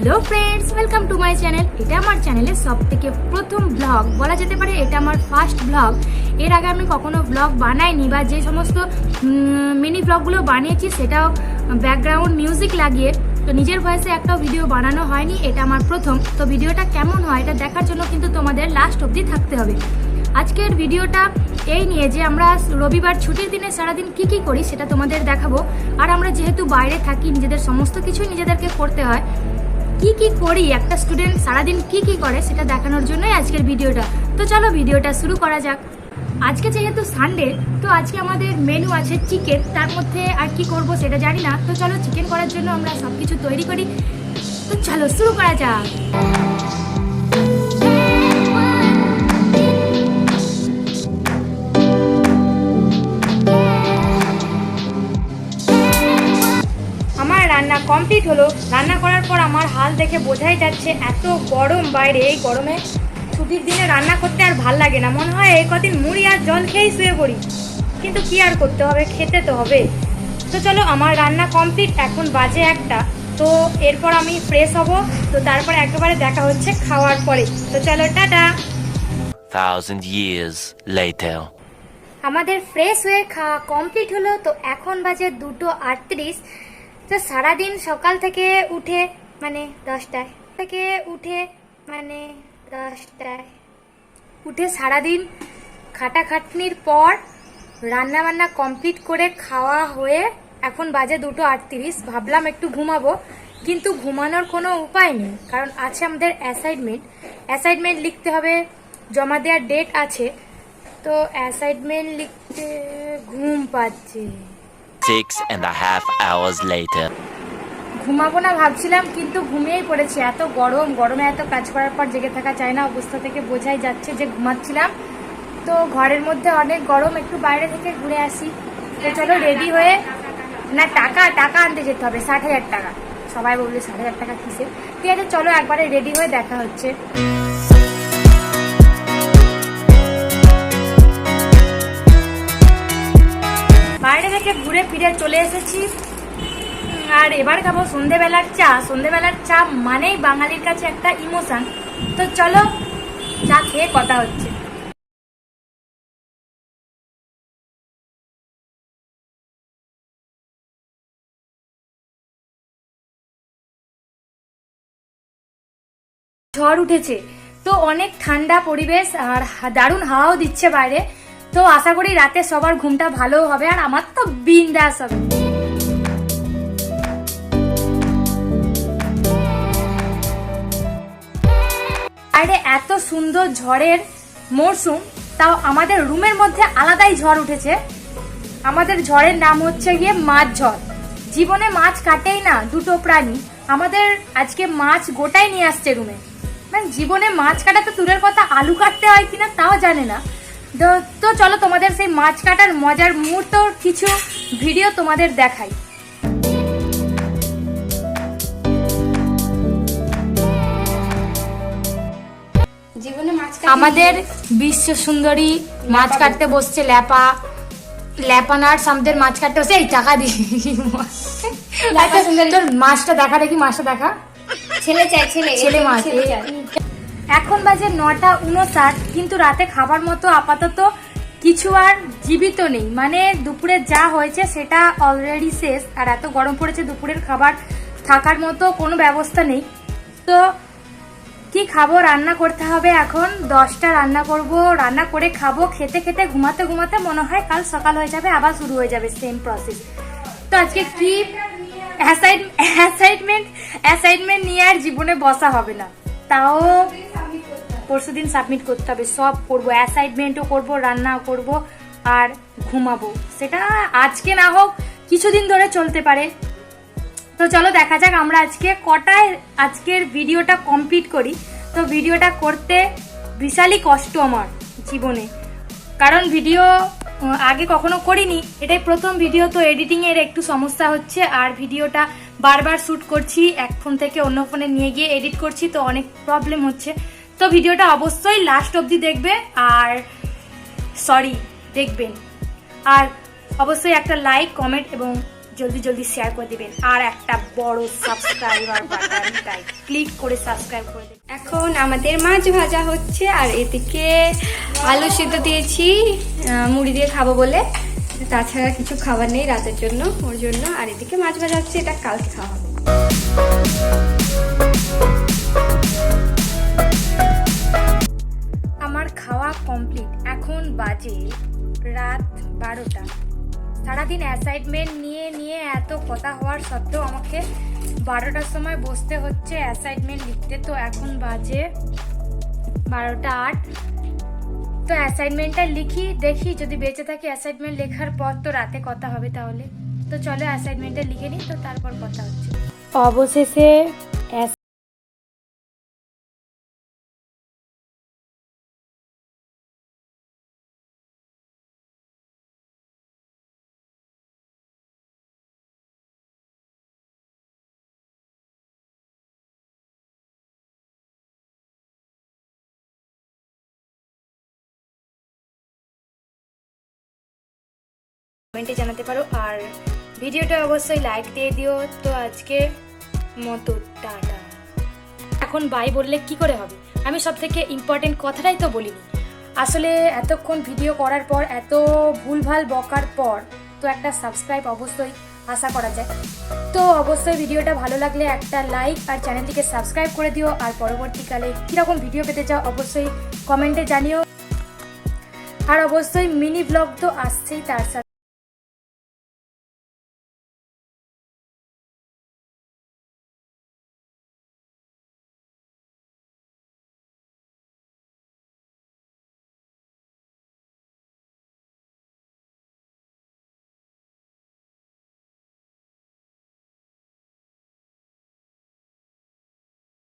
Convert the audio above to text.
Hello friends, welcome to my channel. এটা আমার চ্যানেলের সব থেকে প্রথম ব্লগ বলা যেতে পারে। এটা আমার ফার্স্ট ব্লগ। এর আগে আমি কখনো ব্লগ বানাইনি, বা যে সমস্ত মিনি ব্লগগুলো বানিয়েছি সেটাও ব্যাকগ্রাউন্ড মিউজিক লাগিয়ে, তো নিজের ভয়েসে একটাও ভিডিও বানানো হয়নি। এটা আমার প্রথম। তো ভিডিওটা কেমন হয় এটা দেখার জন্য কিন্তু তোমাদের লাস্ট অবধি থাকতে হবে। আজকের ভিডিওটা এই নিয়ে যে আমরা রবিবার ছুটির দিনে সারাদিন কি কি করি সেটা তোমাদের দেখাবো। আর আমরা যেহেতু বাইরে থাকি, নিজেদের সমস্ত কিছু নিজেদেরকে করতে হয়। কি কি করি, একটা স্টুডেন্ট সারাদিন কি কি করে সেটা দেখানোর জন্যই আজকের ভিডিওটা। তো চলো ভিডিওটা শুরু করা যাক। আজকে যেহেতু সানডে, তো আজকে আমাদের মেনু আছে চিকেন। তার মধ্যে আর কি করব সেটা জানি না। তো চলো চিকেন করার জন্য আমরা সব কিছু তৈরি করি। তো চলো শুরু করা যাক। রান্না কমপ্লিট হলো। রান্না করার পর আমার হাল দেখে বোঝাই যাচ্ছে এত গরম বাইরে। এই গরমে ছুটির দিনে রান্না করতে আর ভাল লাগে না। মনে হয় এই কদিন মুড়ি আর জল খেয়েই শুয়ে পড়ি, কিন্তু কি আর করতে হবে, খেতে তো হবে। তো চলো আমার রান্না কমপ্লিট। এখন বাজে 1টা। তো এরপর আমি ফ্রেশ হব। তো তারপর একেবারে দেখা হচ্ছে খাওয়ার পরে। তো চলো টাটা। 1000 years later. আমাদের ফ্রেশ হয়ে খাওয়া কমপ্লিট হলো। তো এখন বাজে 2:38। তো সারাদিন সকাল থেকে উঠে মানে 10টায় উঠে সারাদিন খাটাখাটনির পর রান্না বান্না কমপ্লিট করে খাওয়া হয়ে এখন বাজে 2:38। ভাবলাম একটু ঘুমাবো, কিন্তু ঘুমানোর কোনো উপায় নেই, কারণ আছে আমাদের অ্যাসাইনমেন্ট লিখতে হবে, জমা দেওয়ার ডেট আছে। তো অ্যাসাইনমেন্ট লিখতে ঘুম পাচ্ছে। 6.5 hours later. ঘুমাবো না ভাবছিলাম, কিন্তু ঘুমিয়েই পড়েছি। এত গরমে এত কাজ করার পর জেগে থাকা যায় না। অবস্থা থেকে বোঝাই যাচ্ছে যে ঘুমাচ্ছিলাম। তো ঘরের মধ্যে অনেক গরম, একটু বাইরে থেকে ঘুরে আসি। তো চলো রেডি হয়ে, না টাকা আনতে যেতে হবে, 60,000 টাকা। সবাই বলবে 60,000 টাকা কিসে। ঠিক আছে চলো একবারে রেডি হয়ে দেখা হচ্ছে। বাইরে থেকে ঘুরে ফিরে চলে এসেছি। আর এবার খাবো সন্ধেবেলার চা। সন্ধেবেলার চা মানেই বাঙালির কাছে একটা ইমোশন। তো চলো চা খেয়ে কথা হচ্ছে। ঝড় উঠেছে, তো অনেক ঠান্ডা পরিবেশ আর দারুণ হাওয়াও দিচ্ছে বাইরে। তো আশা করি রাতে সবার ঘুমটা ভালো হবে, আর আমার তো বিন্দাস হবে। বাইরে এত সুন্দর ঝড়ের মরশুম, তাও আমাদের রুমের মধ্যে আলাদাই ঝড় উঠেছে। আমাদের ঝড়ের নাম হচ্ছে গিয়ে মাছ ঝড়। জীবনে মাছ কাটেই না দুটো প্রাণী, আমাদের আজকে মাছ গোটাই নিয়ে আসছে রুমে। মানে জীবনে মাছ কাটা তো দূরের কথা, আলু কাটতে হয় কিনা তাও জানে না। তো চলো তোমাদের সেই মাছ কাটার মজার মুহূর্ত কিছু ভিডিও তোমাদের দেখাই। আমাদের বিশ্ব সুন্দরী মাছ কাটতে বসছে। ল্যাপানার সামদের মাছ কাটতে বসে। এই টাকা দিই তোর মাছটা দেখা, দেখি মাছটা দেখা। ছেলে মাছ। এখন বাজে 9:59, কিন্তু রাতে খাবার মতো আপাতত কিছু আর জীবিত নেই। মানে দুপুরে যা হয়েছে সেটা অলরেডি শেষ। আর এত গরম পড়েছে, দুপুরের খাবার থাকার মতো কোনো ব্যবস্থা নেই। তো কি খাবো, রান্না করতে হবে। এখন 10টা রান্না করব, রান্না করে খাবো। খেতে খেতে ঘুমাতে ঘুমাতে মনে হয় কাল সকাল হয়ে যাবে, আবার শুরু হয়ে যাবে সেম প্রসেস। তো আজকে কি অ্যাসাইনমেন্ট নিয়ে আর জীবনে বসা হবে না। তাও পরশুদিন সাবমিট করতে হবে। সব করবো, অ্যাসাইনমেন্টও করব, রান্নাও করব, আর ঘুমাবো। সেটা আজকে না হোক কিছুদিন ধরে চলতে পারে। তো চলো দেখা যাক আমরা আজকে কটায় আজকের ভিডিওটা কমপ্লিট করি। তো ভিডিওটা করতে বিশালই কষ্ট আমার জীবনে, কারণ ভিডিও আগে কখনো করিনি, এটাই প্রথম ভিডিও। তো এডিটিং এর একটু সমস্যা হচ্ছে, আর ভিডিওটা বারবার শুট করছি, এক ফোন থেকে অন্য ফোনে নিয়ে গিয়ে এডিট করছি, তো অনেক প্রবলেম হচ্ছে। তো ভিডিওটা অবশ্যই লাস্ট অবধি দেখবে, আর দেখবেন। আর অবশ্যই একটা লাইক, কমেন্ট এবং জলদি জলদি শেয়ার করে দেবেন আর একটা বড় সাবস্ক্রাইবার বাটনটাই ক্লিক করে সাবস্ক্রাইব করে দেবেন। এখন আমাদের মাছ ভাজা হচ্ছে আর এদিকে আলু সিদ্ধ দিয়েছি মুড়ি দিয়ে খাবো বলে, তাছাড়া কিছু খাবার নেই রাতের জন্য, ওর জন্য। আর এদিকে মাছ ভাজা হচ্ছে, এটা কালকে খাওয়া হবে। আমার খাওয়া কমপ্লিট, এখন বাজে রাত 12টা। সারাদিন অ্যাসাইনমেন্ট নিয়ে নিয়ে এত কথা হওয়ার সত্ত্বেও আমাকে 12টার সময় বসতে হচ্ছে অ্যাসাইনমেন্ট লিখতে। তো এখন বাজে 12টা 8। তো অ্যাসাইনমেন্টটা লিখি, দেখি যদি বেঁচে থাকি অ্যাসাইনমেন্ট লেখার পর তো রাতে কথা হবে তাহলে। তো চলো অ্যাসাইনমেন্টটা লিখে নিই, তো তারপর কথা হচ্ছে। অবশেষে কমেন্টে জানাতে পারো আর ভিডিওটা অবশ্যই লাইক দিয়ে দিও। তো আজকে মতো টাটা। এখন বাই বললে কি করে হবে, আমি সব থেকে ইম্পর্টেন্ট কথাটাই তো বলিনি। আসলে এতক্ষণ ভিডিও করার পর, এত ভুলভাল বকার পর তো একটা সাবস্ক্রাইব অবশ্যই আশা করা যায়। তো অবশ্যই ভিডিওটা ভালো লাগলে একটা লাইক আর চ্যানেলটিকে সাবস্ক্রাইব করে দিও। আর পরবর্তীকালে কীরকম ভিডিও পেতে চাও অবশ্যই কমেন্টে জানিও। আর অবশ্যই মিনি ব্লগ তো আসছেই, তার সাথে